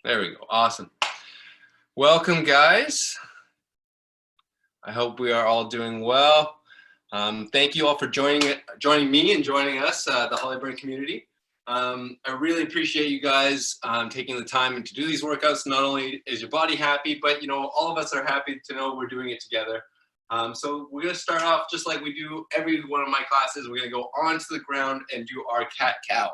There we go. Awesome. Welcome, guys. I hope we are all doing well. Thank you all for joining me and joining us, the Hollyburn community. I really appreciate you guys taking the time to do these workouts. Not only is your body happy, but all of us are happy to know we're doing it together. So we're going to start off just like we do every one of my classes. We're going to go onto the ground and do our cat-cow.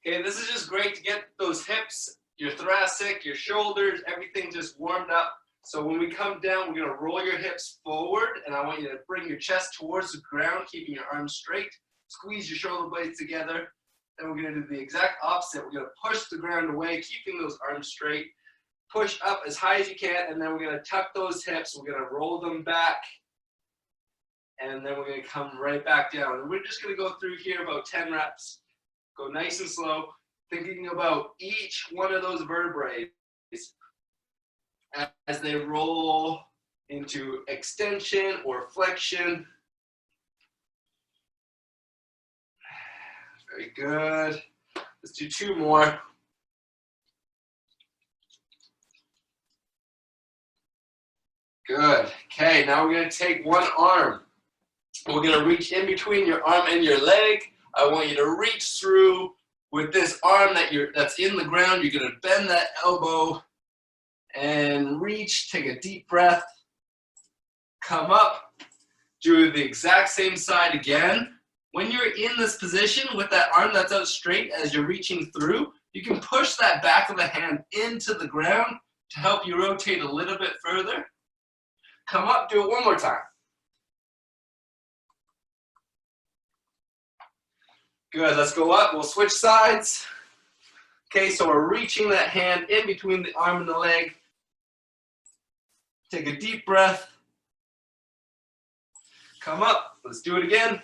Okay, this is just great to get those hips, your thoracic, your shoulders, everything just warmed up. So when we come down, we're gonna roll your hips forward, and I want you to bring your chest towards the ground, keeping your arms straight. Squeeze your shoulder blades together. Then we're gonna do the exact opposite. We're gonna push the ground away, keeping those arms straight. Push up as high as you can, and then we're gonna tuck those hips. We're gonna roll them back, and then we're gonna come right back down. And we're just gonna go through here about 10 reps. Go nice and slow, thinking about each one of those vertebrae as they roll into extension or flexion. Very good. Let's do 2 more. Good. Okay, now we're going to take one arm. We're going to reach in between your arm and your leg. I want you to reach through with this arm that's in the ground. You're going to bend that elbow and reach. Take a deep breath. Come up. Do the exact same side again. When you're in this position with that arm that's out straight as you're reaching through, you can push that back of the hand into the ground to help you rotate a little bit further. Come up. Do it one more time. Good, let's go up, we'll switch sides. Okay, so we're reaching that hand in between the arm and the leg. Take a deep breath. Come up, let's do it again.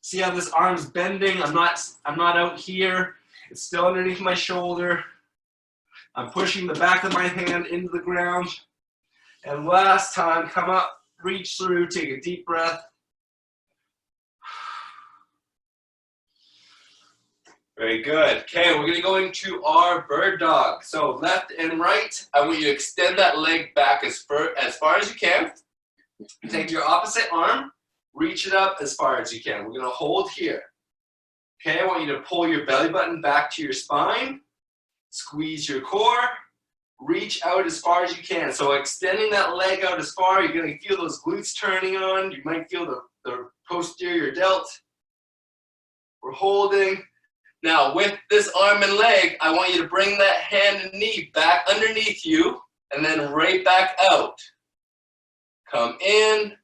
See how this arm's bending? I'm not out here. It's still underneath my shoulder. I'm pushing the back of my hand into the ground. And last time, come up, reach through, take a deep breath. Very good. Okay, we're going to go into our bird dog. So left and right, I want you to extend that leg back as far as you can. Take your opposite arm, reach it up as far as you can. We're going to hold here. Okay, I want you to pull your belly button back to your spine, squeeze your core, reach out as far as you can. So extending that leg out as far, you're going to feel those glutes turning on. You might feel the posterior delt. We're holding. Now, with this arm and leg, I want you to bring that hand and knee back underneath you and then right back out. Come in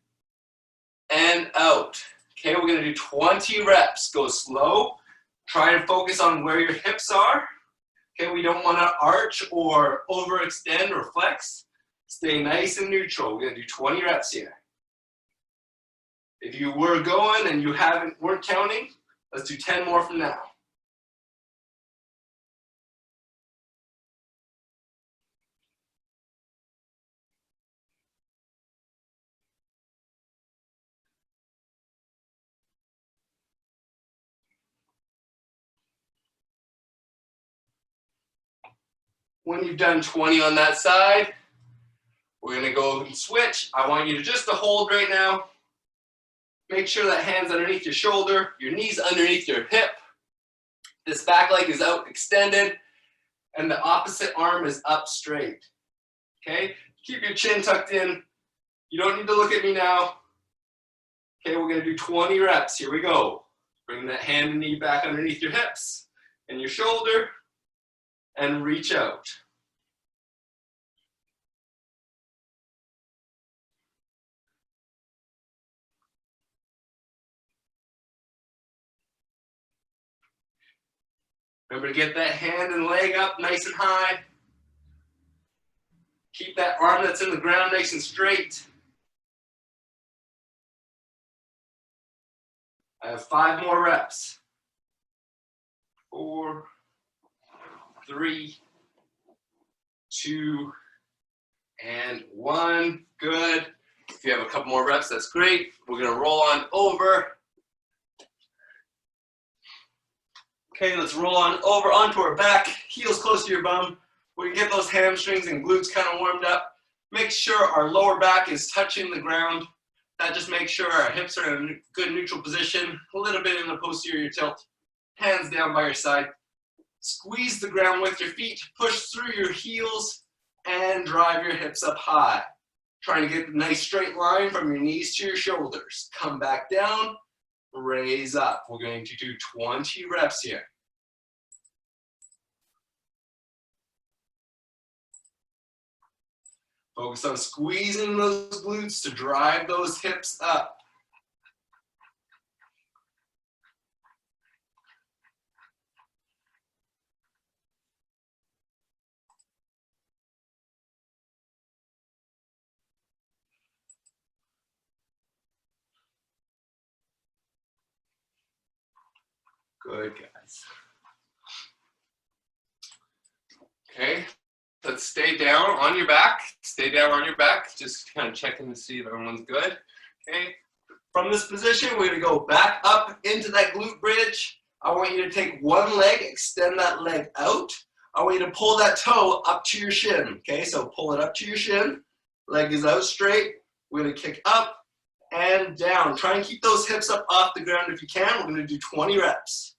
and out. Okay, we're going to do 20 reps. Go slow. Try and focus on where your hips are. Okay, we don't want to arch or overextend or flex. Stay nice and neutral. We're going to do 20 reps here. If you were going and you weren't counting, let's do 10 more from now. When you've done 20 on that side, we're going to go and switch. I want you to just hold right now. Make sure that hand's underneath your shoulder, your knee's underneath your hip. This back leg is out extended, and the opposite arm is up straight. Okay? Keep your chin tucked in. You don't need to look at me now. Okay, we're going to do 20 reps. Here we go. Bring that hand and knee back underneath your hips and your shoulder, and reach out. Remember to get that hand and leg up nice and high. Keep that arm that's in the ground nice and straight. I have 5 more reps. 4, 3, 2, and 1. Good. If you have a couple more reps, that's great. We're going to roll on over. Okay, let's roll on over onto our back, heels close to your bum. We can get those hamstrings and glutes kind of warmed up. Make sure our lower back is touching the ground. That just makes sure our hips are in a good neutral position, a little bit in the posterior tilt. Hands down by your side. Squeeze the ground with your feet, push through your heels, and drive your hips up high. Trying to get a nice straight line from your knees to your shoulders. Come back down, raise up. We're going to do 20 reps here. Focus on squeezing those glutes to drive those hips up. Good, guys. Okay, let's stay down on your back. Stay down on your back. Just kind of checking to see if everyone's good. Okay, from this position, we're gonna go back up into that glute bridge. I want you to take one leg, extend that leg out. I want you to pull that toe up to your shin. Okay, so pull it up to your shin. Leg is out straight. We're gonna kick up and down. Try and keep those hips up off the ground if you can. We're gonna do 20 reps.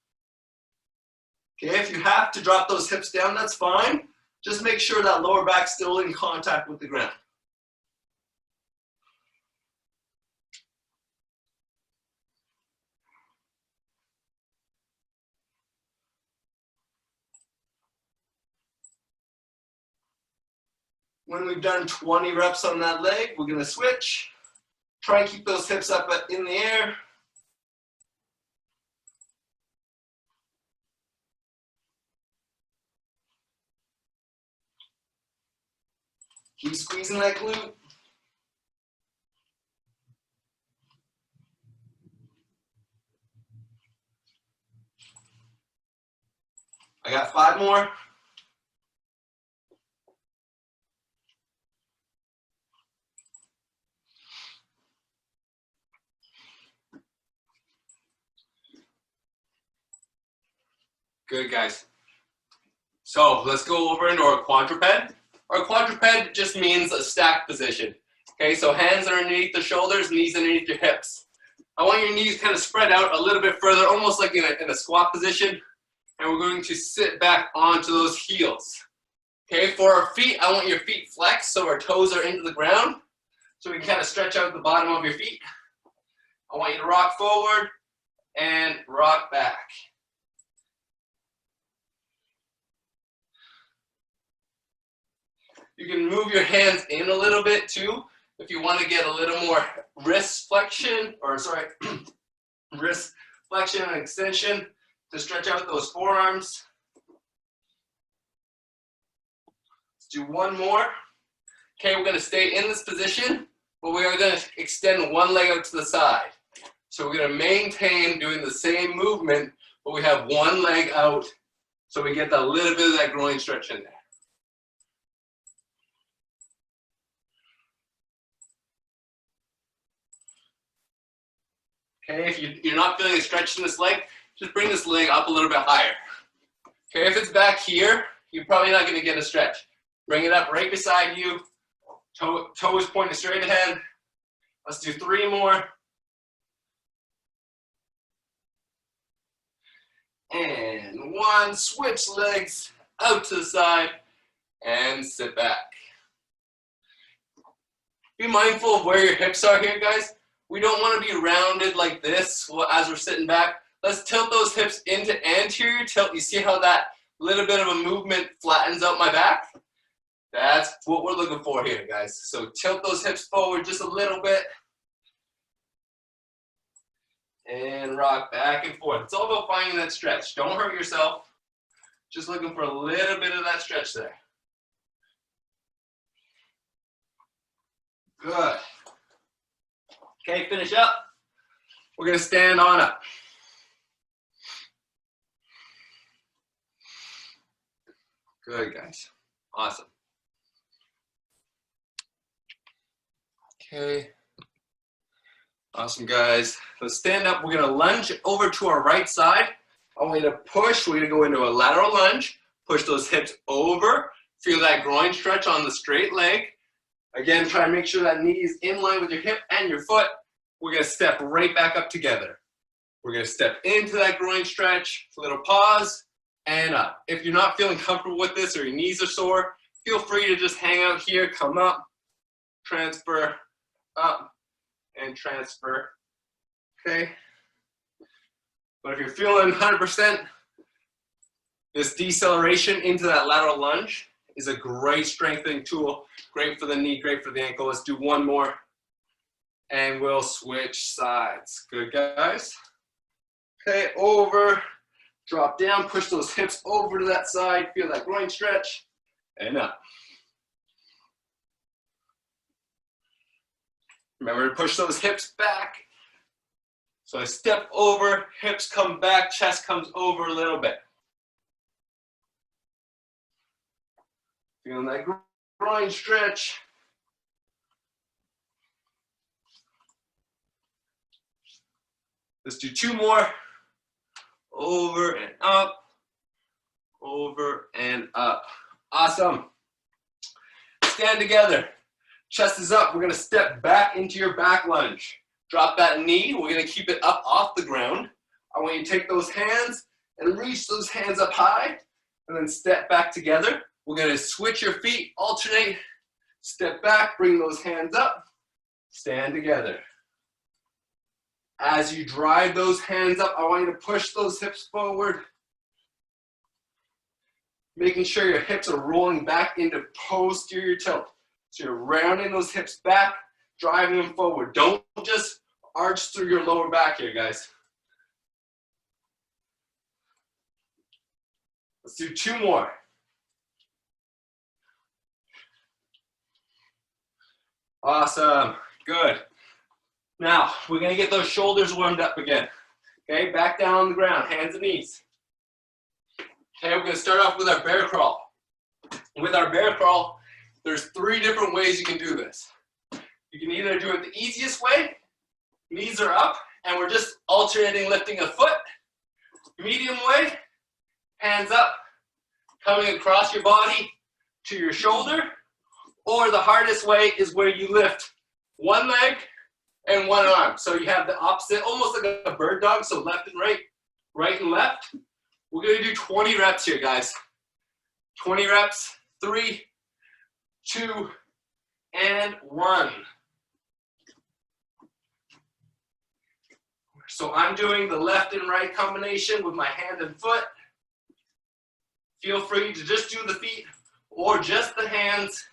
Okay, if you have to drop those hips down, that's fine. Just make sure that lower back's still in contact with the ground. When we've done 20 reps on that leg, we're gonna switch. Try and keep those hips up in the air. Keep squeezing that glute. I got 5 more. Good, guys. So let's go over into our quadruped. Our quadruped just means a stacked position. Okay, so hands underneath the shoulders, knees underneath your hips. I want your knees kind of spread out a little bit further, almost like in a squat position. And we're going to sit back onto those heels. Okay, for our feet, I want your feet flexed so our toes are into the ground. So we can kind of stretch out the bottom of your feet. I want you to rock forward and rock back. You can move your hands in a little bit too if you want to get a little more wrist flexion, wrist flexion and extension to stretch out those forearms. Let's do one more. Okay, we're going to stay in this position, but we are going to extend one leg out to the side. So we're going to maintain doing the same movement, but we have one leg out so we get a little bit of that groin stretch in there. Okay, if you're not feeling a stretch in this leg, just bring this leg up a little bit higher. Okay, if it's back here, you're probably not going to get a stretch. Bring it up right beside you. Toes pointing straight ahead. Let's do 3 more. And 1, switch legs out to the side and sit back. Be mindful of where your hips are here, guys. We don't want to be rounded like this as we're sitting back. Let's tilt those hips into anterior tilt. You see how that little bit of a movement flattens out my back? That's what we're looking for here, guys. So tilt those hips forward just a little bit. And rock back and forth. It's all about finding that stretch. Don't hurt yourself. Just looking for a little bit of that stretch there. Good. Okay, finish up. We're going to stand on up. Good, guys. Awesome. Okay. Awesome, guys. Let's stand up. We're going to lunge over to our right side. I want you to push. We're going to go into a lateral lunge. Push those hips over. Feel that groin stretch on the straight leg. Again, try and make sure that knee is in line with your hip and your foot. We're going to step right back up together. We're going to step into that groin stretch, little pause, and up. If you're not feeling comfortable with this or your knees are sore, feel free to just hang out here, come up, transfer, up, and transfer. Okay? But if you're feeling 100%, this deceleration into that lateral lunge is a great strengthening tool. Great for the knee, great for the ankle. Let's do one more, and we'll switch sides. Good, guys? Okay, over, drop down, push those hips over to that side, feel that groin stretch, and up. Remember to push those hips back. So I step over, hips come back, chest comes over a little bit. Feeling that groin stretch. Let's do two more. Over and up, over and up. Awesome. Stand together. Chest is up. We're going to step back into your back lunge. Drop that knee. We're going to keep it up off the ground. I want you to take those hands and reach those hands up high and then step back together. We're going to switch your feet, alternate, step back, bring those hands up, stand together. As you drive those hands up, I want you to push those hips forward, making sure your hips are rolling back into posterior tilt. So you're rounding those hips back, driving them forward. Don't just arch through your lower back here, guys. Let's do two more. Awesome, good. Now, we're gonna get those shoulders warmed up again. Okay, back down on the ground, hands and knees. Okay, we're gonna start off with our bear crawl. With our bear crawl, there's three different ways you can do this. You can either do it the easiest way, knees are up, and we're just alternating lifting a foot. Medium way, hands up, coming across your body to your shoulder. Or the hardest way is where you lift one leg and one arm. So you have the opposite, almost like a bird dog, so left and right, right and left. We're gonna do 20 reps here, guys. 20 reps, 3, 2, and 1. So I'm doing the left and right combination with my hand and foot. Feel free to just do the feet or just the hands.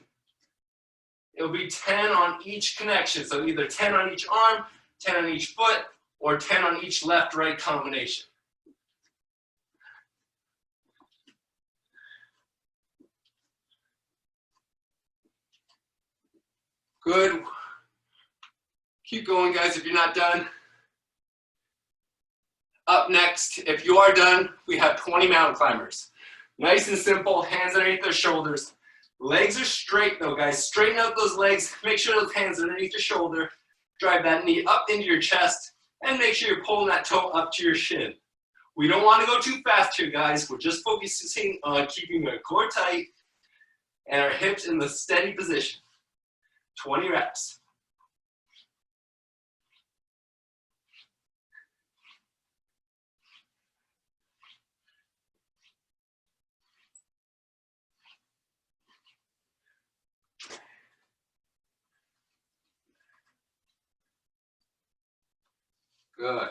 It'll be 10 on each connection. So either 10 on each arm, 10 on each foot, or 10 on each left-right combination. Good. Keep going, guys, if you're not done. Up next, if you are done, we have 20 mountain climbers. Nice and simple, hands underneath their shoulders. Legs are straight though, guys. Straighten out those legs. Make sure those hands are underneath your shoulder. Drive that knee up into your chest. And make sure you're pulling that toe up to your shin. We don't want to go too fast here, guys. We're just focusing on keeping our core tight and our hips in the steady position. 20 reps. Good.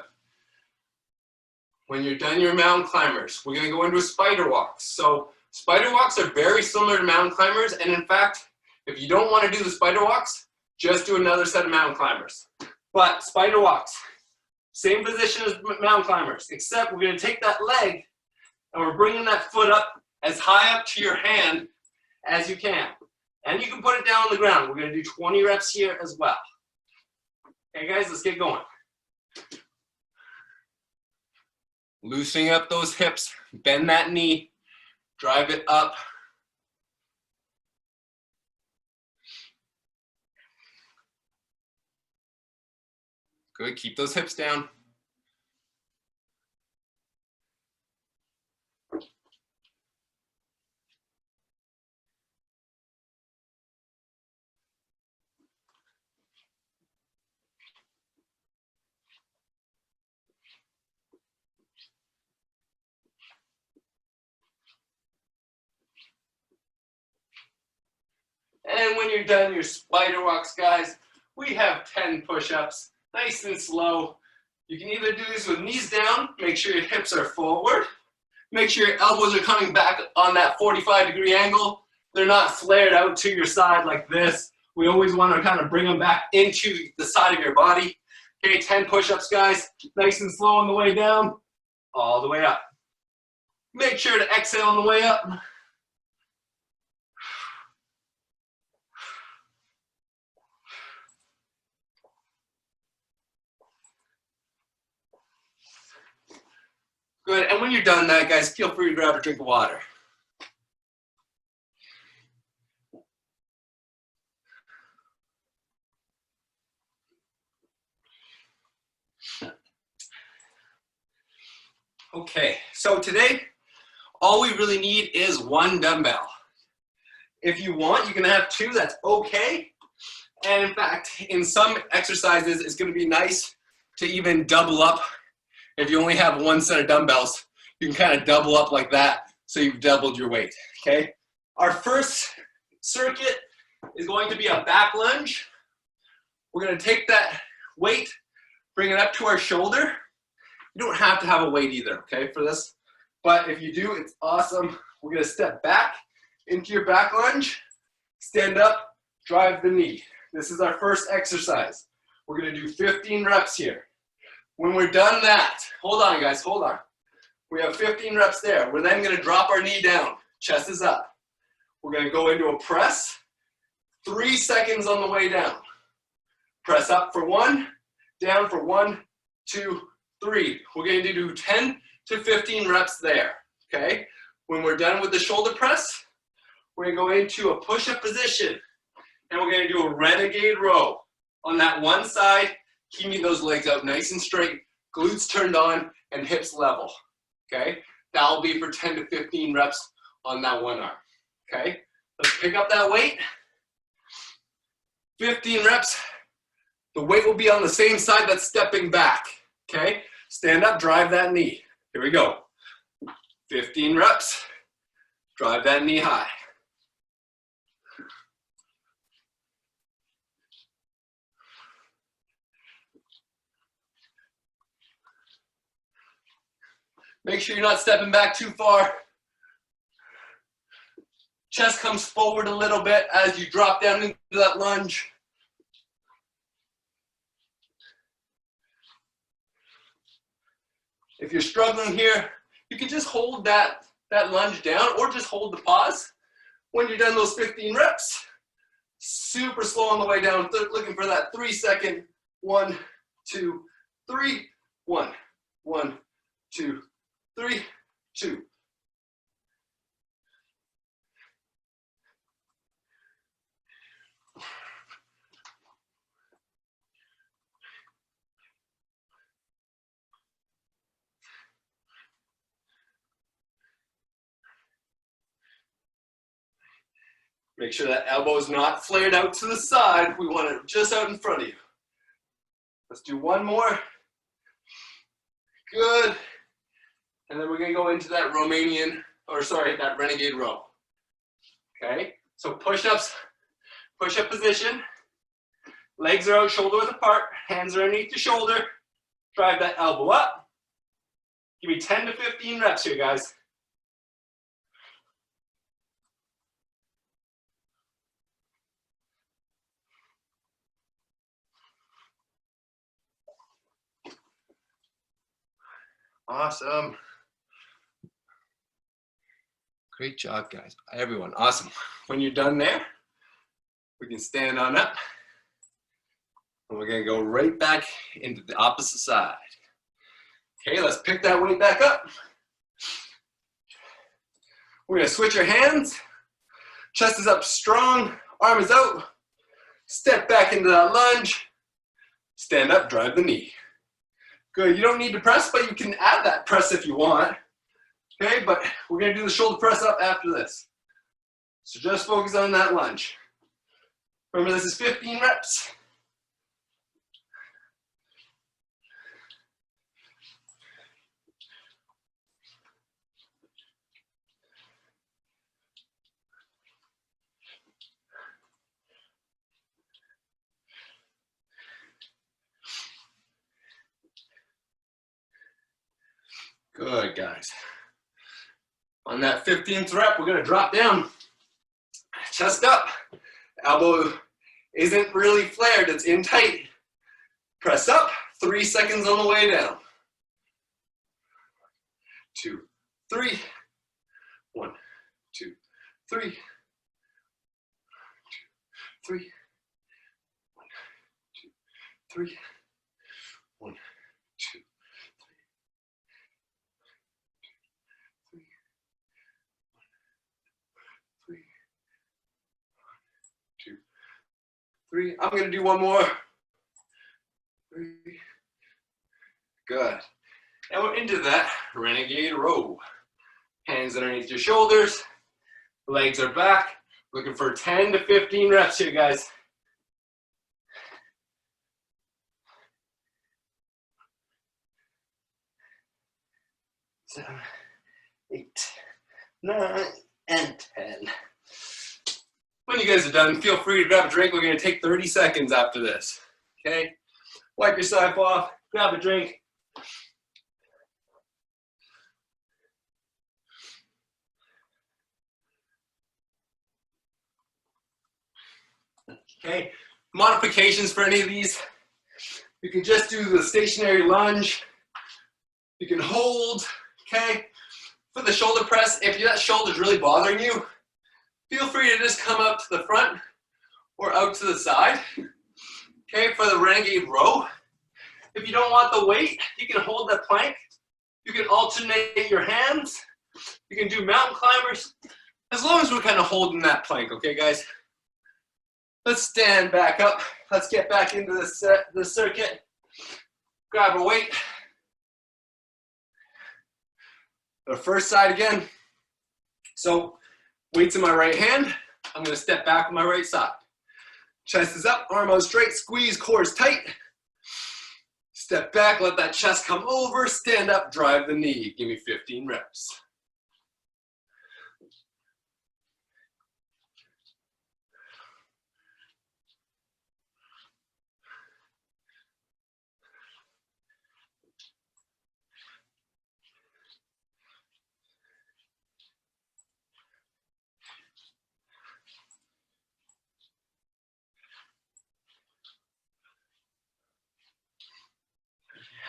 When you're done your mountain climbers, we're going to go into spider walks. So spider walks are very similar to mountain climbers, and in fact, if you don't want to do the spider walks, just do another set of mountain climbers. But spider walks, same position as mountain climbers, except we're going to take that leg and we're bringing that foot up as high up to your hand as you can. And you can put it down on the ground. We're going to do 20 reps here as well. Okay, guys, let's get going. Loosening up those hips, bend that knee, drive it up. Good, keep those hips down. And when you're done your spider walks, guys, we have 10 push-ups, nice and slow. You can either do this with knees down, make sure your hips are forward, make sure your elbows are coming back on that 45-degree angle. They're not flared out to your side like this. We always want to kind of bring them back into the side of your body. Okay, 10 push-ups, guys, nice and slow on the way down, all the way up. Make sure to exhale on the way up. Good, and when you're done that, guys, feel free to grab a drink of water. Okay, so today, all we really need is one dumbbell. If you want, you can have two, that's okay. And in fact, in some exercises, it's gonna be nice to even double up. If you only have one set of dumbbells, you can kind of double up like that, so you've doubled your weight, okay? Our first circuit is going to be a back lunge. We're gonna take that weight, bring it up to our shoulder. You don't have to have a weight either, okay, for this. But if you do, it's awesome. We're gonna step back into your back lunge, stand up, drive the knee. This is our first exercise. We're gonna do 15 reps here. When we're done that, hold on guys, hold on. We have 15 reps there. We're then gonna drop our knee down, chest is up. We're gonna go into a press, 3 seconds on the way down. Press up for 1, down for 1, 2, 3. We're going to do 10 to 15 reps there, okay? When we're done with the shoulder press, we're going to go into a push-up position, and we're going to do a renegade row on that one side, keeping those legs out nice and straight, glutes turned on, and hips level, okay? That'll be for 10 to 15 reps on that one arm, okay? Let's pick up that weight. 15 reps. The weight will be on the same side that's stepping back, okay? Stand up, drive that knee. Here we go. 15 reps. Drive that knee high. Make sure you're not stepping back too far. Chest comes forward a little bit as you drop down into that lunge. If you're struggling here, you can just hold that lunge down or just hold the pause. When you're done those 15 reps, super slow on the way down, looking for that 3 second, 1, 2, 3, 1, 1, 2, 3, 2. Make sure that elbow is not flared out to the side. We want it just out in front of you. Let's do one more. Good. And then we're going to go into that that renegade row. Okay? So push-ups, push-up position. Legs are out, shoulder width apart. Hands are underneath the shoulder. Drive that elbow up. Give me 10 to 15 reps here, guys. Awesome. Great job, guys. Everyone, awesome. When you're done there, we can stand on up. And we're gonna go right back into the opposite side. Okay, let's pick that weight back up. We're gonna switch our hands. Chest is up strong, arm is out. Step back into that lunge. Stand up, drive the knee. Good, you don't need to press, but you can add that press if you want. Okay, but we're gonna do the shoulder press up after this. So just focus on that lunge. Remember, this is 15 reps. Good, guys. On that 15th rep, we're gonna drop down. Chest up. Elbow isn't really flared, it's in tight. Press up, 3 seconds on the way down. 2, 3. 1, 2, 3. 3. 1, 2, 3. 1, 2, 3. 3. 2, 3. I'm going to do one more. 3. Good. And we're into that renegade row. Hands underneath your shoulders. Legs are back. Looking for 10 to 15 reps here, guys. 7, 8, 9, and 10. When you guys are done, feel free to grab a drink. We're going to take 30 seconds after this. Okay? Wipe yourself off, grab a drink. Okay? Modifications for any of these. You can just do the stationary lunge. You can hold. Okay? For the shoulder press, if that shoulder's really bothering you, feel free to just come up to the front or out to the side. Okay, for the renegade row, if you don't want the weight, you can hold that plank. You can alternate your hands. You can do mountain climbers, as long as we're kind of holding that plank, okay, guys? Let's stand back up. Let's get back into the circuit. Grab a weight. The first side again. So, weight's in my right hand. I'm going to step back with my right side. Chest is up, arm out straight, squeeze, core is tight. Step back, let that chest come over, stand up, drive the knee. Give me 15 reps.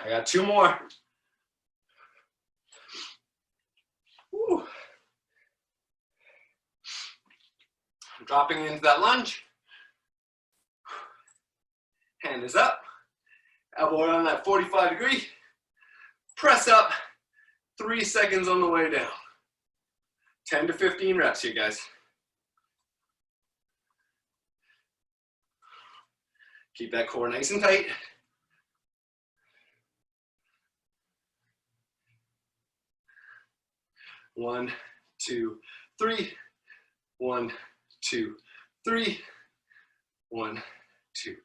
I got 2 more. Woo. I'm dropping into that lunge. Hand is up. Elbow on that 45 degree. Press up. 3 seconds on the way down. 10 to 15 reps here, guys. Keep that core nice and tight. One, 2, 3. 1, 2, 3. 1, 2,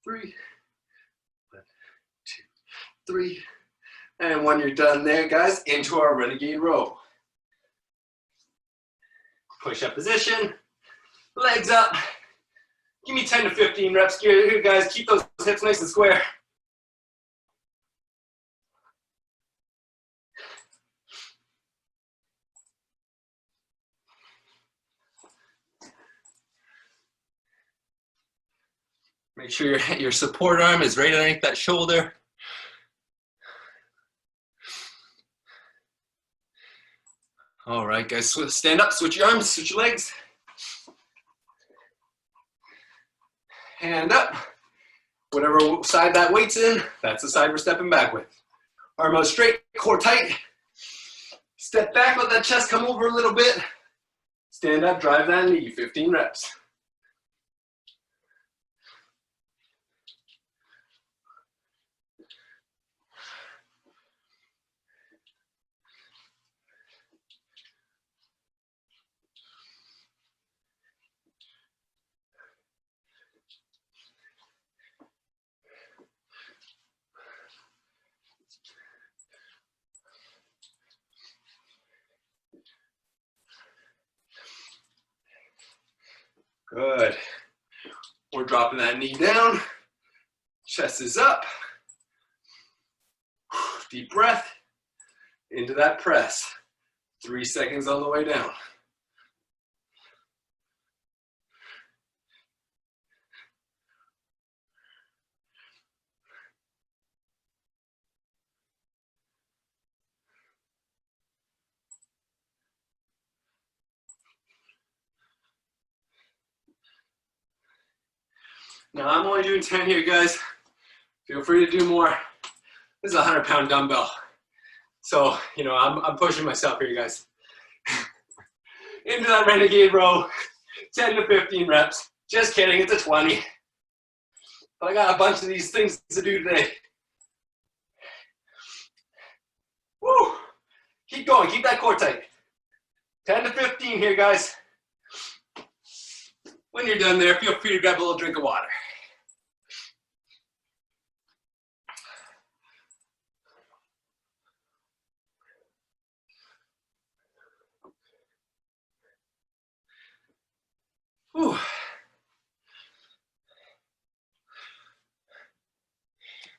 3. 1, 2, 3. And when you're done there, guys, into our renegade row. Push-up position, legs up. Give me 10 to 15 reps here, guys. Keep those hips nice and square. Make sure your support arm is right underneath that shoulder. All right, guys, stand up, switch your arms, switch your legs. Hand up. Whatever side that weight's in, that's the side we're stepping back with. Arm out straight, core tight. Step back, let that chest come over a little bit. Stand up, drive that knee, 15 reps. Good. We're dropping that knee down. Chest is up. Deep breath. Into that press. 3 seconds on the way down. Now I'm only doing 10 here, guys. Feel free to do more. This is a 100-pound dumbbell. So, you know, I'm pushing myself here, guys. Into that renegade row, 10 to 15 reps. Just kidding, it's a 20. But I got a bunch of these things to do today. Woo! Keep going, keep that core tight. 10 to 15 here, guys. When you're done there, feel free to grab a little drink of water. Whew.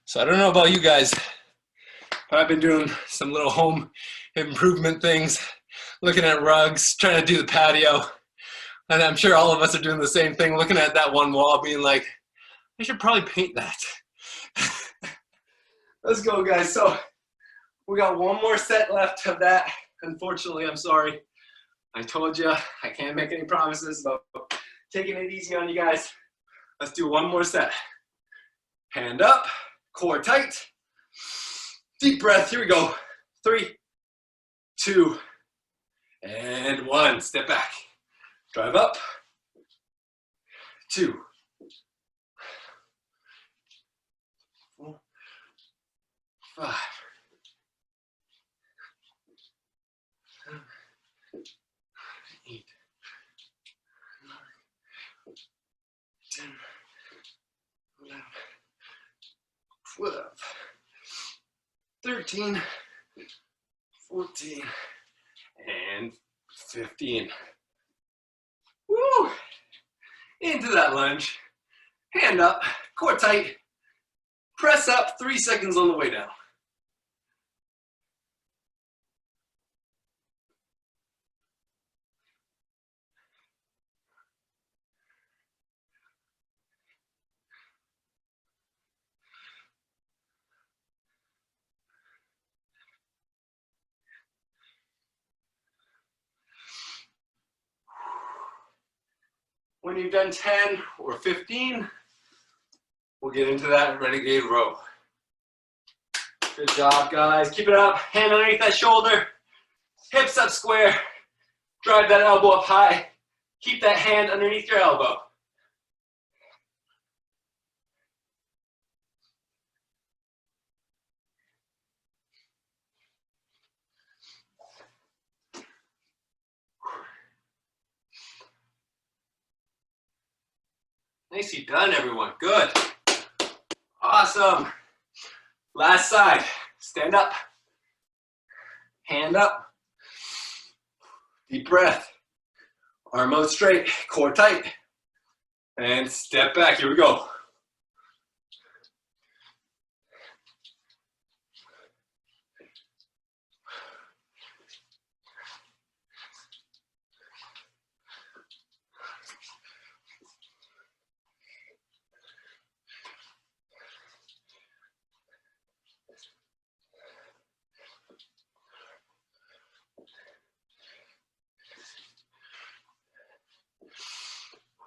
So I don't know about you guys, but I've been doing some little home improvement things, looking at rugs, trying to do the patio. And I'm sure all of us are doing the same thing, looking at that one wall being like, I should probably paint that. Let's go, guys. So we got one more set left of that. Unfortunately, I'm sorry. I told you I can't make any promises about taking it easy on you guys. Let's do one more set. Hand up, core tight. Deep breath, here we go. 3, 2, and 1. Step back. Drive up. 2, 4, 5, 7, 8, 9, 10, 11, 12, 13, 14, and 15. Woo! Into that lunge. Hand up, core tight. Press up, 3 seconds on the way down. When you've done 10 or 15, we'll get into that renegade row. Good job, guys. Keep it up. Hand underneath that shoulder. Hips up square. Drive that elbow up high. Keep that hand underneath your elbow. Nicely done, everyone. Good. Awesome. Last side. Stand up. Hand up. Deep breath. Arm out straight. Core tight. And step back. Here we go.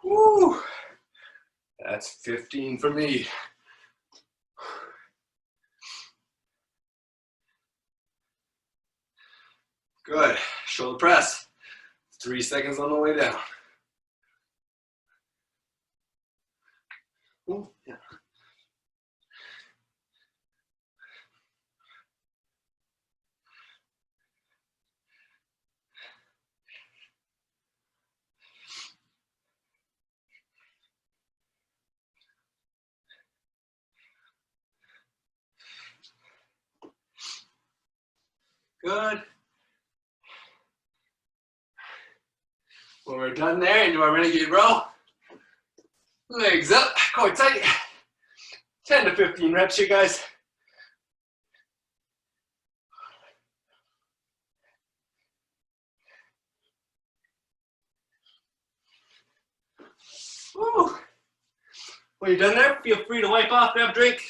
Woo! That's 15 for me. Good. Shoulder press. 3 seconds on the way down. Ooh, yeah. Good. When we're done there, into our renegade row. Legs up, core tight. 10 to 15 reps here, guys. When you're done there, feel free to wipe off, grab a drink.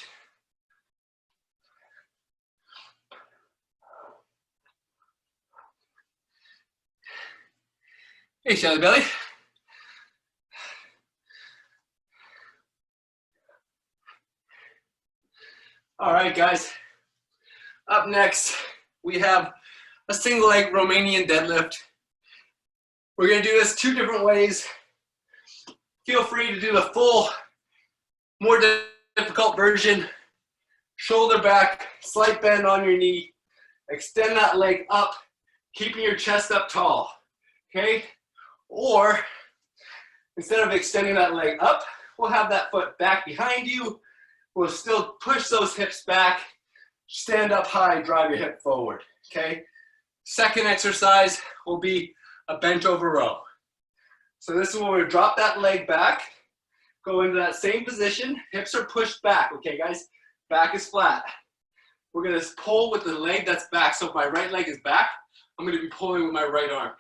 Hey, Shelly Belly. All right, guys. Up next, we have a single leg Romanian deadlift. We're gonna do this 2 different ways. Feel free to do the full, more difficult version. Shoulder back, slight bend on your knee. Extend that leg up, keeping your chest up tall, okay? Or, instead of extending that leg up, we'll have that foot back behind you. We'll still push those hips back, stand up high, drive your hip forward, okay? Second exercise will be a bench over row. So this is where we drop that leg back, go into that same position, hips are pushed back, okay guys? Back is flat. We're gonna pull with the leg that's back. So if my right leg is back, I'm gonna be pulling with my right arm.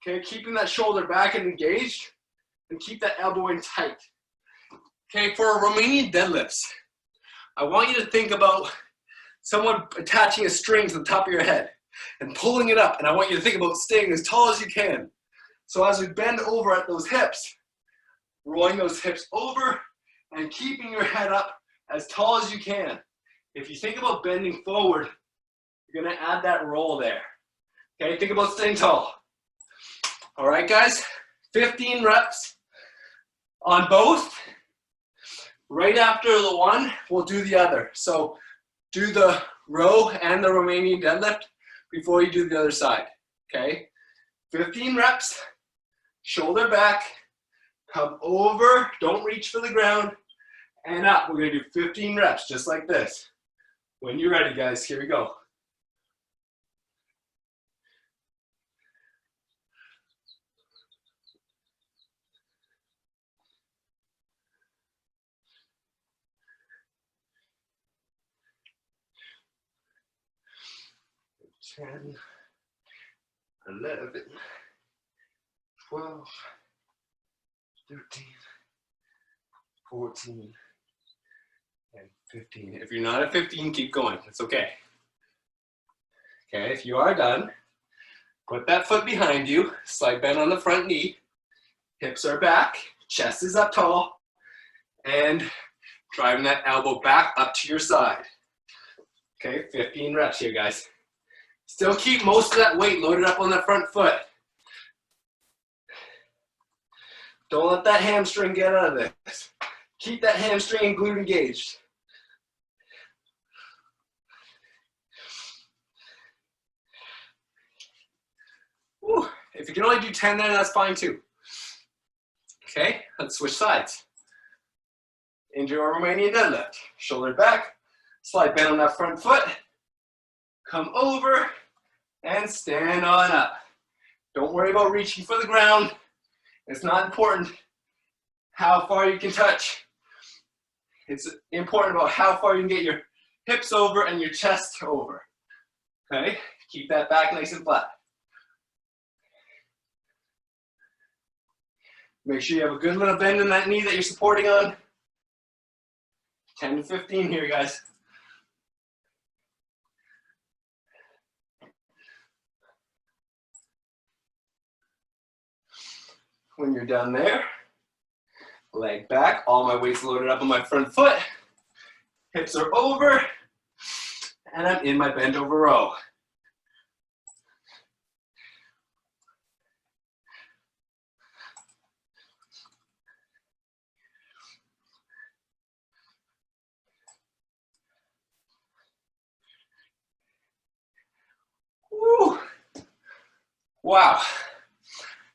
Okay, keeping that shoulder back and engaged, and keep that elbow in tight. Okay, for our Romanian deadlifts, I want you to think about someone attaching a string to the top of your head and pulling it up, and I want you to think about staying as tall as you can. So as we bend over at those hips, rolling those hips over and keeping your head up as tall as you can. If you think about bending forward, you're gonna add that roll there. Okay, think about staying tall. All right, guys, 15 reps on both. Right after the one, we'll do the other. So do the row and the Romanian deadlift before you do the other side, okay? 15 reps, shoulder back, come over, don't reach for the ground, and up. We're gonna do 15 reps, just like this. When you're ready, guys, here we go. Ten, 11, 12, 13, 14, and 15. If you're not at 15, keep going. It's okay. Okay, if you are done, put that foot behind you, slight bend on the front knee, hips are back, chest is up tall, and driving that elbow back up to your side. Okay, 15 reps here, guys. Still keep most of that weight loaded up on the front foot. Don't let that hamstring get out of this. Keep that hamstring and glute engaged. Whew. If you can only do 10 then, that's fine too. Okay, let's switch sides. Into our Romanian deadlift. Shoulder back, slight bend on that front foot. Come over and stand on up. Don't worry about reaching for the ground. It's not important how far you can touch. It's important about how far you can get your hips over and your chest over. Okay, keep that back nice and flat. Make sure you have a good little bend in that knee that you're supporting on. 10 to 15 here, guys. When you're done there, leg back, all my weight's loaded up on my front foot, hips are over, and I'm in my bent over row. Woo. Wow.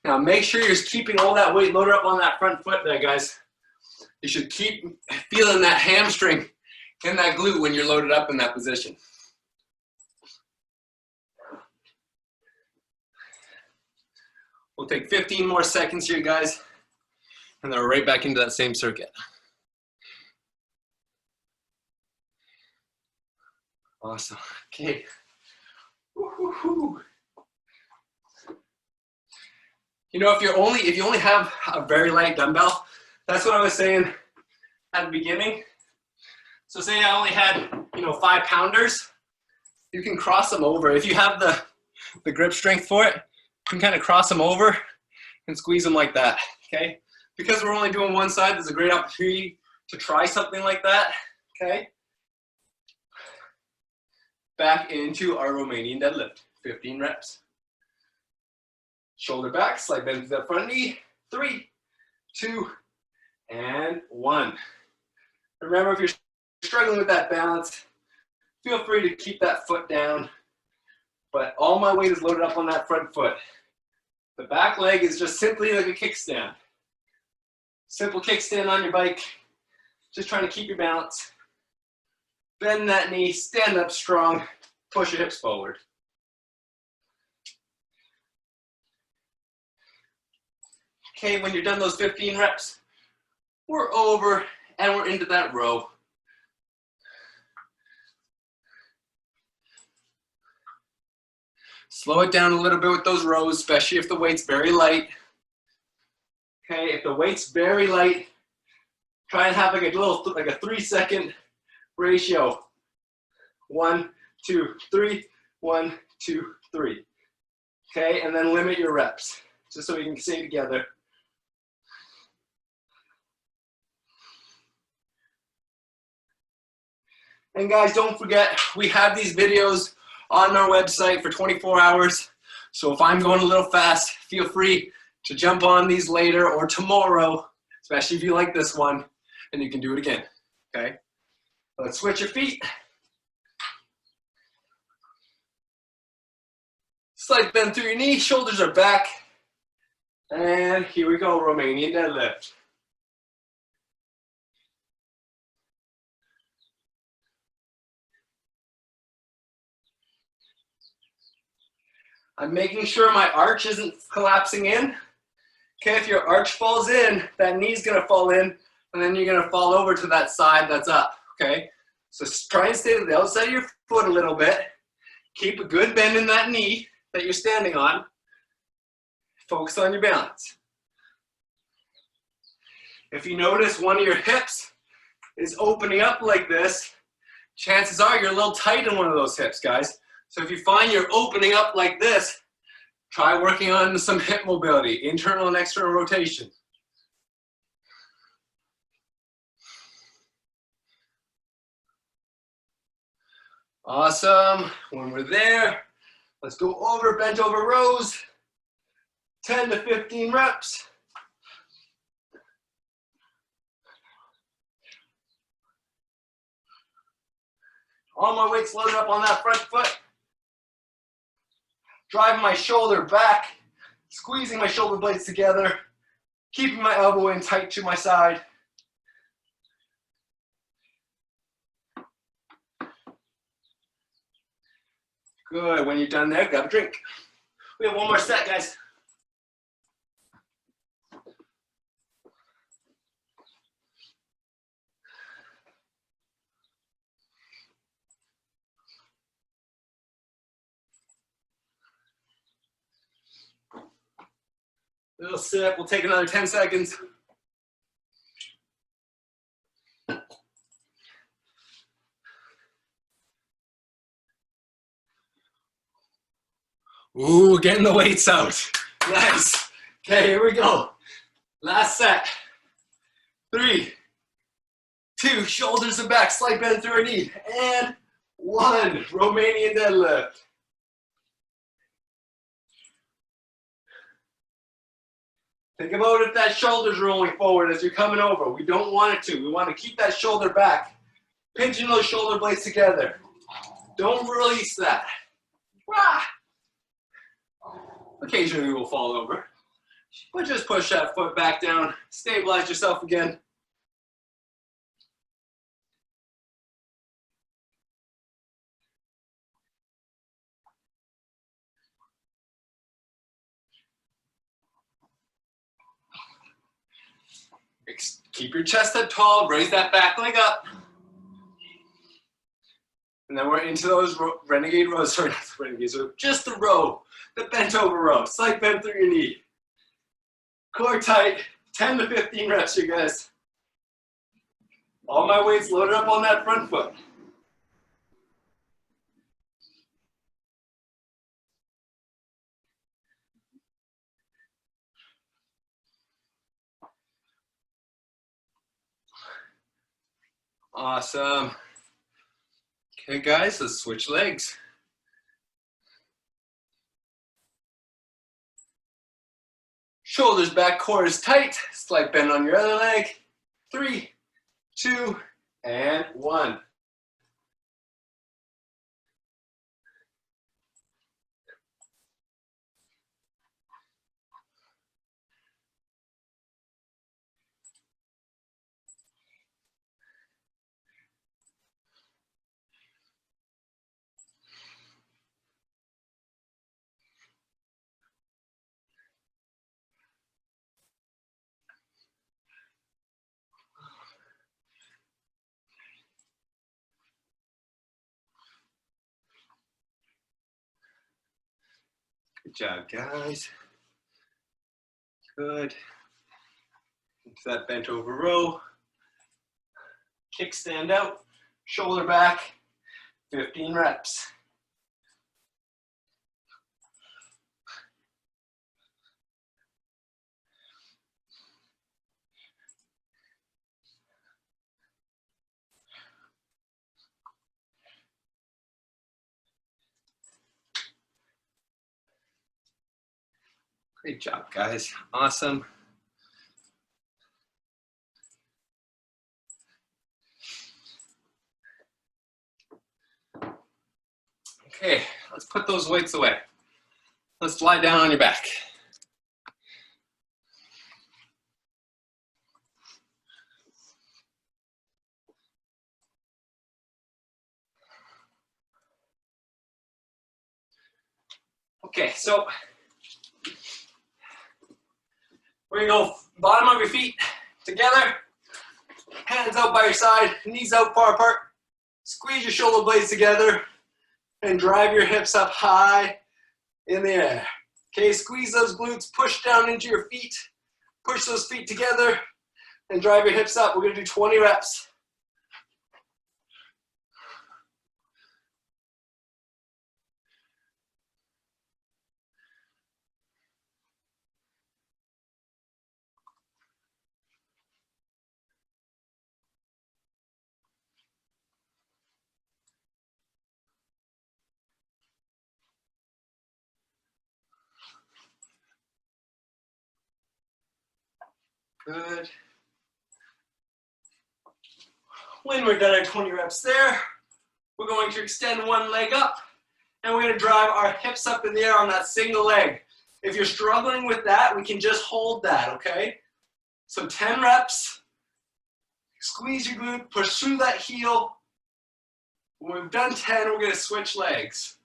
Now make sure you're keeping all that weight loaded up on that front foot there, guys. You should keep feeling that hamstring and that glute when you're loaded up in that position. We'll take 15 more seconds here, guys, and then we're right back into that same circuit. Awesome. Okay. Woo-hoo-hoo. You know, if you only have a very light dumbbell, that's what I was saying. at the beginning. So say I only had, 5 pounders, you can cross them over. If you have the grip strength for it, you can kind of cross them over and squeeze them like that, okay? Because we're only doing one side, there's a great opportunity to try something like that, okay? Back into our Romanian deadlift, 15 reps. Shoulder back, slight bend to the front knee, 3, 2, and 1. Remember, if you're struggling with that balance, feel free to keep that foot down, but all my weight is loaded up on that front foot. The back leg is just simply like a kickstand. Simple kickstand on your bike, just trying to keep your balance. Bend that knee, stand up strong, push your hips forward. Okay, when you're done those 15 reps, we're over and we're into that row. Slow it down a little bit with those rows, especially if the weight's very light. Okay, if the weight's very light, try and have like a 3-second ratio. 1, 2, 3, 1, 2, 3. Okay, and then limit your reps, just so we can stay together. And guys, don't forget, we have these videos on our website for 24 hours. So if I'm going a little fast, feel free to jump on these later or tomorrow, especially if you like this one, and you can do it again, okay? Let's switch your feet. Slight bend through your knee, shoulders are back. And here we go, Romanian deadlift. I'm making sure my arch isn't collapsing in. Okay, if your arch falls in, that knee's gonna fall in, and then you're gonna fall over to that side that's up, okay? So try and stay to the outside of your foot a little bit. Keep a good bend in that knee that you're standing on. Focus on your balance. If you notice one of your hips is opening up like this, chances are you're a little tight in one of those hips, guys. So if you find you're opening up like this, try working on some hip mobility, internal and external rotation. Awesome. When we're there, let's go over bent over rows. 10 to 15 reps. All my weight's loaded up on that front foot. Driving my shoulder back, squeezing my shoulder blades together, keeping my elbow in tight to my side. Good, when you're done there, grab a drink. We have one more set, guys. Little sip, we'll take another 10 seconds. Ooh, getting the weights out. Nice. Okay, here we go. Last set. 3, 2, shoulders are back, slight bend through our knee. And 1, Romanian deadlift. Think about if that shoulder's rolling forward as you're coming over. We don't want it to. We want to keep that shoulder back. Pinching those shoulder blades together. Don't release that. Rah! Occasionally we'll fall over. But just push that foot back down. Stabilize yourself again. Keep your chest up tall, raise that back leg up. And then we're into those renegade rows, sorry, not the renegades, so just the row, the bent over row, slight bend through your knee. Core tight, 10 to 15 reps, you guys. All my weight's loaded up on that front foot. Awesome. Okay, guys, let's switch legs. Shoulders back, core is tight. Slight bend on your other leg. 3, 2, and 1. Good job, guys. Good. Into that bent over row. Kickstand out, shoulder back, 15 reps. Great job, guys. Awesome. Okay, let's put those weights away. Let's lie down on your back. Okay, so we're gonna go bottom of your feet together, hands out by your side, knees out far apart. Squeeze your shoulder blades together and drive your hips up high in the air. Okay, squeeze those glutes, push down into your feet, push those feet together and drive your hips up. We're gonna do 20 reps. Good. When we're done at 20 reps there, we're going to extend one leg up and we're going to drive our hips up in the air on that single leg. If you're struggling with that, we can just hold that, okay? So 10 reps, squeeze your glute, push through that heel. When we've done 10, we're going to switch legs.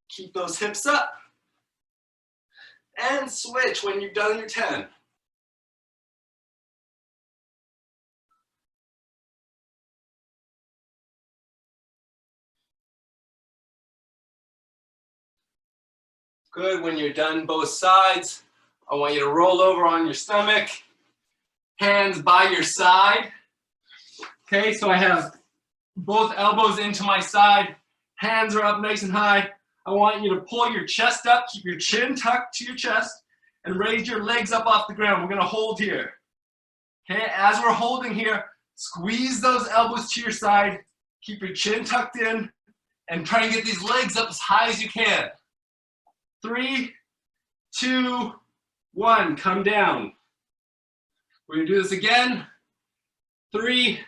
Keep those hips up and switch when you've done your 10. Good. When you're done both sides, I want you to roll over on your stomach, hands by your side. Okay, so I have both elbows into my side, hands are up nice and high. I want you to pull your chest up, keep your chin tucked to your chest, and raise your legs up off the ground. We're gonna hold here. Okay, as we're holding here, squeeze those elbows to your side, keep your chin tucked in, and try and get these legs up as high as you can. 3, 2, 1, come down. We're gonna do this again. 3,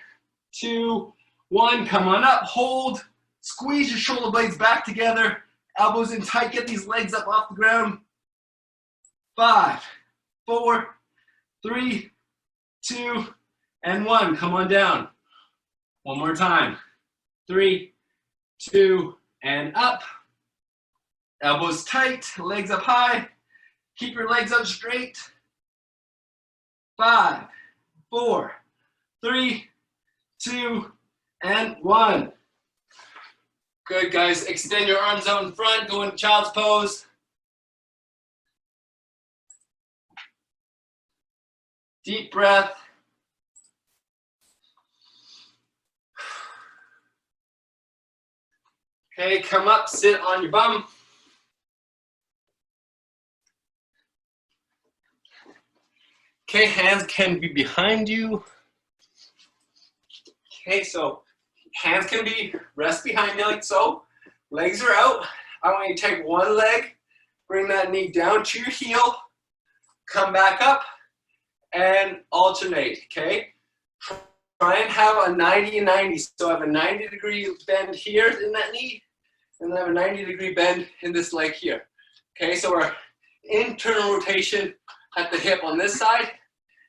2, 1, come on up, hold. Squeeze your shoulder blades back together, elbows in tight, get these legs up off the ground. 5, 4, 3, 2, and 1, come on down. One more time. 3, 2, and up. Elbows tight, legs up high. Keep your legs up straight. 5, 4, 3, 2, and 1. Good, guys. Extend your arms out in front. Go into child's pose. Deep breath. Okay, come up, sit on your bum. Okay, hands can be behind you. Okay, so hands can be rest behind you like so. Legs are out. I want you to take one leg, bring that knee down to your heel, come back up, and alternate, okay? Try and have a 90 and 90. So I have a 90-degree bend here in that knee, and then I have a 90-degree bend in this leg here. Okay, so our internal rotation at the hip on this side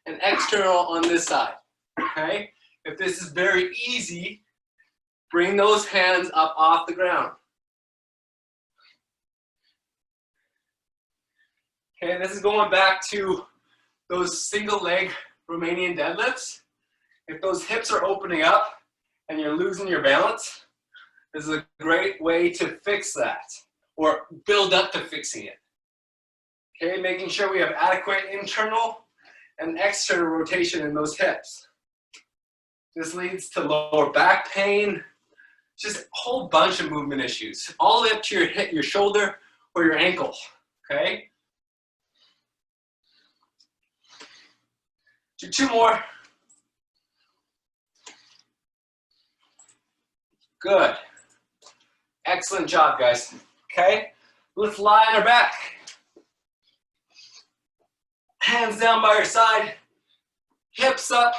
and external on this side, okay? If this is very easy, bring those hands up off the ground. Okay, this is going back to those single leg Romanian deadlifts. If those hips are opening up and you're losing your balance, this is a great way to fix that or build up to fixing it. Okay, making sure we have adequate internal and external rotation in those hips. This leads to lower back pain, just a whole bunch of movement issues, all the way up to your hip, your shoulder, or your ankle, okay? Do two more. Good. Excellent job, guys. Okay, let's lie on our back. Hands down by your side, hips up.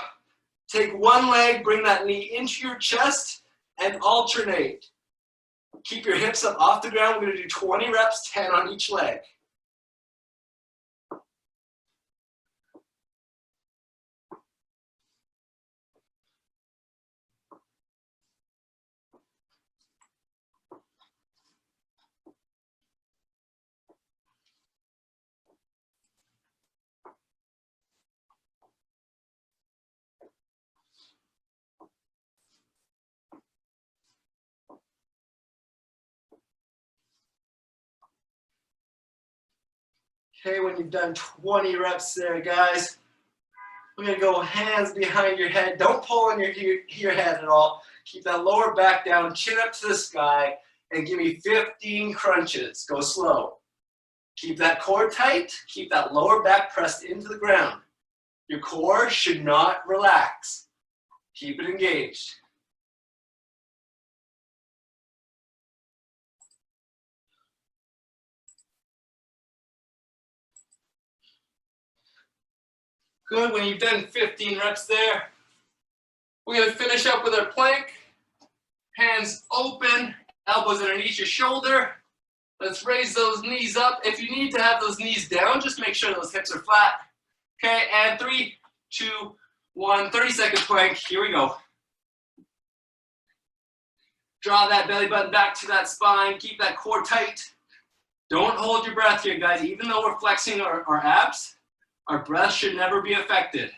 Take one leg, bring that knee into your chest, and alternate. Keep your hips up off the ground. We're going to do 20 reps, 10 on each leg. Okay, when you've done 20 reps there, guys, we're going to go hands behind your head. Don't pull on your head at all. Keep that lower back down, chin up to the sky, and give me 15 crunches. Go slow. Keep that core tight. Keep that lower back pressed into the ground. Your core should not relax. Keep it engaged. Good, when you've done 15 reps there, we're going to finish up with our plank. Hands open, elbows underneath your shoulder. Let's raise those knees up. If you need to have those knees down, just make sure those hips are flat. Okay, and 3, 2, 1, 30-second plank. Here we go. Draw that belly button back to that spine. Keep that core tight. Don't hold your breath here, guys. Even though we're flexing our abs, our breath should never be affected.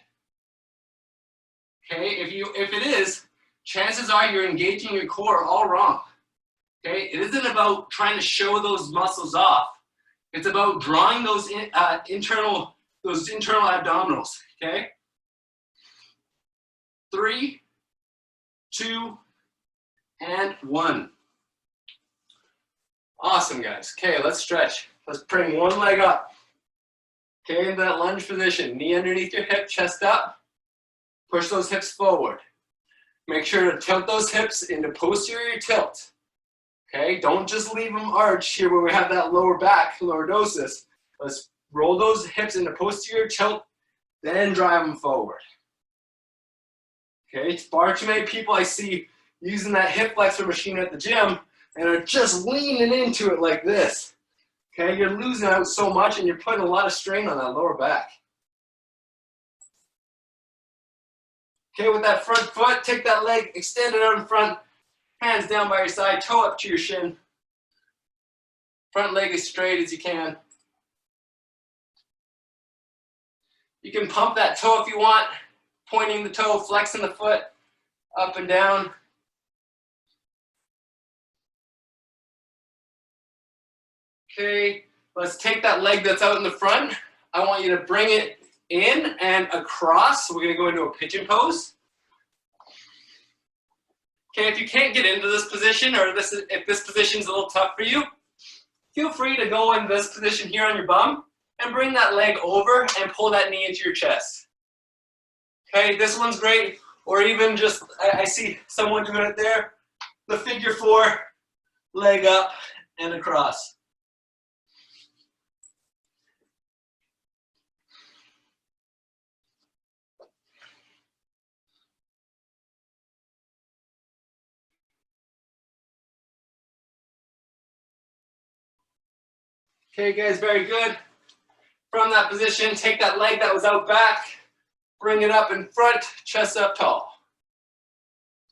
Okay, if it is, chances are you're engaging your core all wrong. Okay, it isn't about trying to show those muscles off. It's about drawing those internal abdominals. Okay, 3, 2, and 1. Awesome, guys. Okay, let's stretch. Let's bring one leg up. Okay, into that lunge position. Knee underneath your hip, chest up. Push those hips forward. Make sure to tilt those hips into posterior tilt. Okay, don't just leave them arched here where we have that lower back, lordosis. Let's roll those hips into posterior tilt, then drive them forward. Okay, far too many people I see using that hip flexor machine at the gym and are just leaning into it like this. Okay, you're losing out so much and you're putting a lot of strain on that lower back. Okay, with that front foot, take that leg, extend it out in front, hands down by your side, toe up to your shin. Front leg as straight as you can. You can pump that toe if you want, pointing the toe, flexing the foot, up and down. Okay, let's take that leg that's out in the front. I want you to bring it in and across. So we're gonna go into a pigeon pose. Okay, if you can't get into this position, or if this position's a little tough for you, feel free to go in this position here on your bum and bring that leg over and pull that knee into your chest. Okay, this one's great. Or even just, I see someone doing it there, the figure 4, leg up and across. Okay guys, very good. From that position, take that leg that was out back, bring it up in front, chest up tall.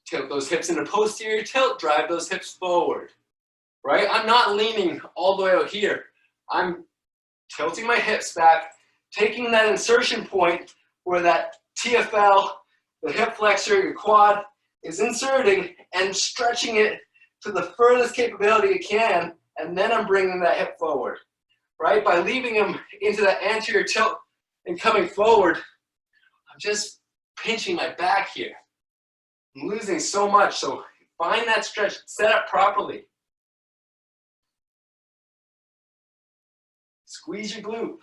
Tilt those hips into posterior tilt, drive those hips forward. Right? I'm not leaning all the way out here. I'm tilting my hips back, taking that insertion point where that TFL, the hip flexor, your quad, is inserting and stretching it to the furthest capability it can, and then I'm bringing that hip forward. Right? By leaving them into that anterior tilt and coming forward, I'm just pinching my back here. I'm losing so much, so find that stretch, set up properly. Squeeze your glute.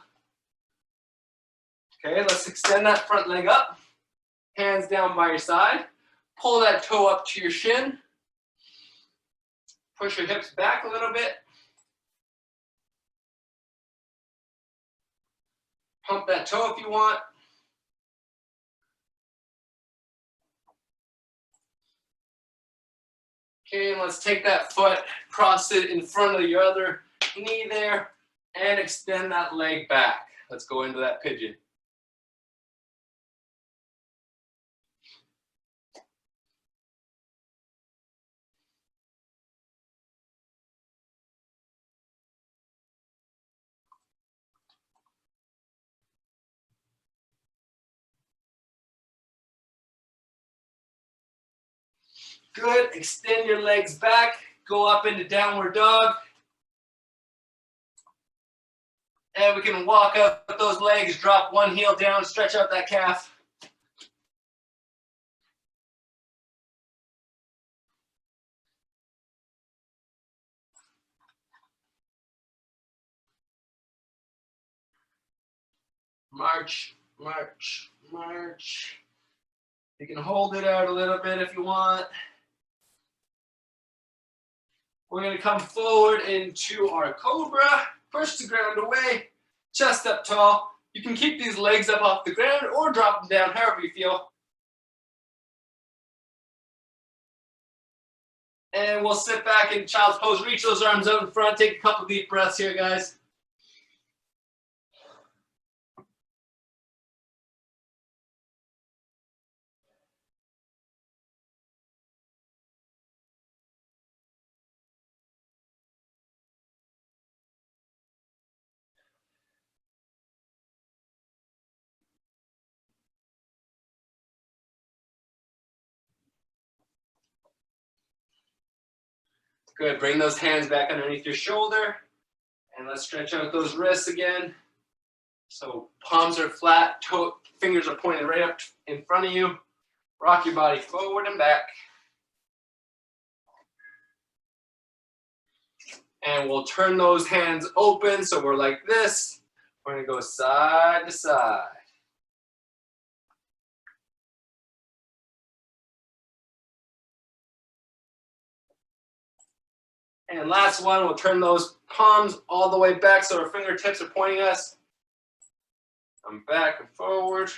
Okay, let's extend that front leg up. Hands down by your side. Pull that toe up to your shin. Push your hips back a little bit. Pump that toe if you want. Okay, and let's take that foot, cross it in front of your other knee there, and extend that leg back. Let's go into that pigeon. Good, extend your legs back, go up into downward dog. And we can walk up with those legs, drop one heel down, stretch out that calf. March, march, march. You can hold it out a little bit if you want. We're going to come forward into our cobra. Push the ground away, chest up tall. You can keep these legs up off the ground or drop them down, however you feel. And we'll sit back in child's pose. Reach those arms out in front. Take a couple deep breaths here, guys. Good, bring those hands back underneath your shoulder. And let's stretch out those wrists again. So palms are flat, fingers are pointed right up in front of you. Rock your body forward and back. And we'll turn those hands open so we're like this. We're gonna go side to side. And last one, we'll turn those palms all the way back so our fingertips are pointing us. Come back and forward.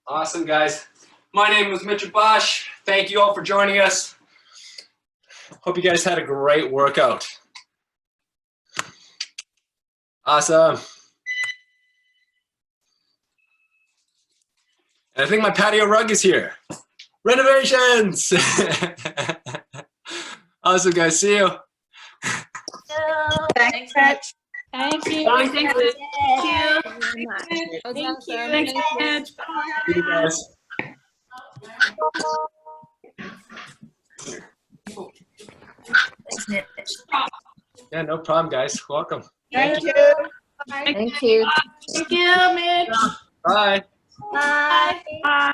Awesome, guys. My name is Mitch. Thank you all for joining us. Hope you guys had a great workout. Awesome. And I think my patio rug is here. Renovations! Awesome, guys. See you. Thanks, Mitch. Thank you. Thank you. Thank you. Thank you. Thank you. See you guys. Thanks, Mitch. Yeah, no problem, guys. Welcome. Thank you. Thank you. Thank you, Mitch. Bye. Bye. Bye.